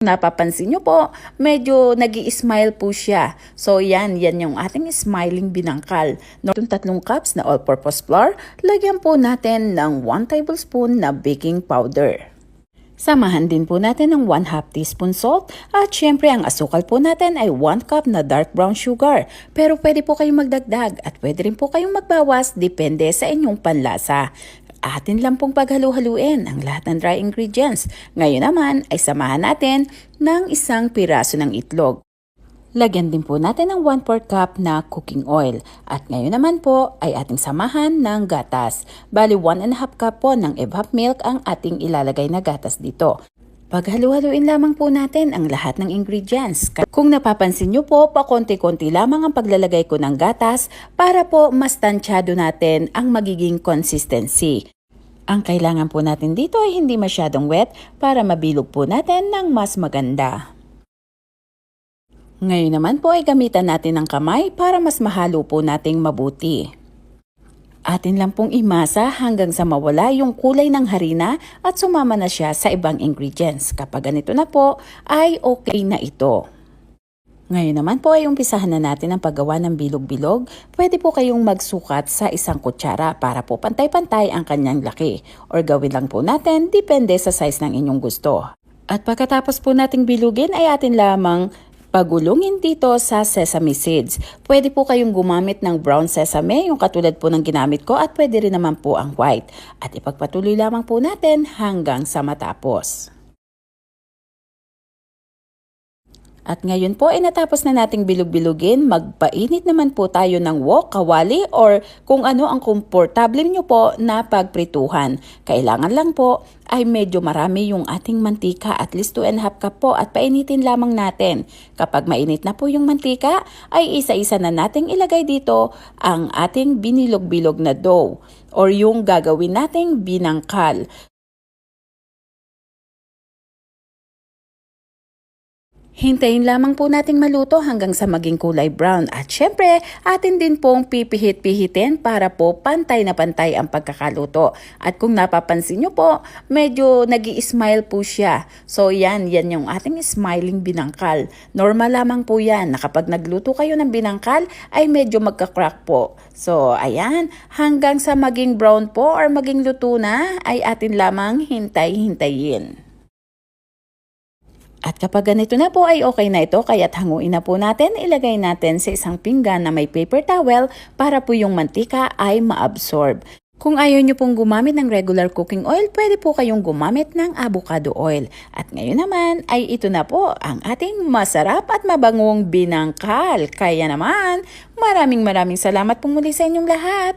Napapansin nyo po, medyo nag-i-smile po siya. So yan yung ating smiling binangkal. Itong 3 cups na all-purpose flour, lagyan po natin ng 1 tablespoon na baking powder. Samahan din po natin ng 1/2 teaspoon salt at syempre ang asukal po natin ay 1 cup na dark brown sugar. Pero pwede po kayong magdagdag at pwede rin po kayong magbawas depende sa inyong panlasa. Atin lang pong paghalu-haluin ang lahat ng dry ingredients. Ngayon naman ay samahan natin ng 1 piraso ng itlog. Lagyan din po natin ng 1/4 cup na cooking oil. At ngayon naman po ay ating samahan ng gatas. Bali 1.5 cup po ng evap milk ang ating ilalagay na gatas dito. Paghalu-haluin lamang po natin ang lahat ng ingredients. Kung napapansin nyo po, pakonti-konti lamang ang paglalagay ko ng gatas para po mas tansyado natin ang magiging consistency. Ang kailangan po natin dito ay hindi masyadong wet para mabilog po natin ng mas maganda. Ngayon naman po ay gamitan natin ng kamay para mas mahalo po nating mabuti. Atin lang pong imasa hanggang sa mawala yung kulay ng harina at sumama na siya sa ibang ingredients. Kapag ganito na po, ay okay na ito. Ngayon naman po ay umpisahan na natin ang paggawa ng bilog-bilog. Pwede po kayong magsukat sa 1 kutsara para po pantay-pantay ang kanyang laki. Or gawin lang po natin, depende sa size ng inyong gusto. At pagkatapos po nating bilugin ay atin lamang pagulungin dito sa sesame seeds. Pwede po kayong gumamit ng brown sesame, yung katulad po ng ginamit ko, at pwede rin naman po ang white. At ipagpatuloy lamang po natin hanggang sa matapos. At ngayon po ay natapos na nating bilog-bilugin, magpainit naman po tayo ng wok, kawali, or kung ano ang komportable nyo po na pagprituhan. Kailangan lang po ay medyo marami yung ating mantika, at least 2.5 cup po, at painitin lamang natin. Kapag mainit na po yung mantika, ay isa-isa na nating ilagay dito ang ating binilog-bilog na dough or yung gagawin nating binangkal. Hintayin lamang po nating maluto hanggang sa maging kulay brown. At syempre, atin din pong pipihit-pihitin para po pantay na pantay ang pagkakaluto. At kung napapansin nyo po, medyo nag-i-smile po siya. So yan yung ating smiling binangkal. Normal lamang po yan na kapag nagluto kayo ng binangkal ay medyo magka-crack po. So ayan, hanggang sa maging brown po or maging luto na ay atin lamang hintay-hintayin. At kapag ganito na po ay okay na ito, kaya't hanguin na po natin, ilagay natin sa 1 pinggan na may paper towel para po yung mantika ay maabsorb. Kung ayaw nyo pong gumamit ng regular cooking oil, pwede po kayong gumamit ng avocado oil. At ngayon naman ay ito na po ang ating masarap at mabangong binangkal. Kaya naman, maraming salamat po muli sa inyong lahat.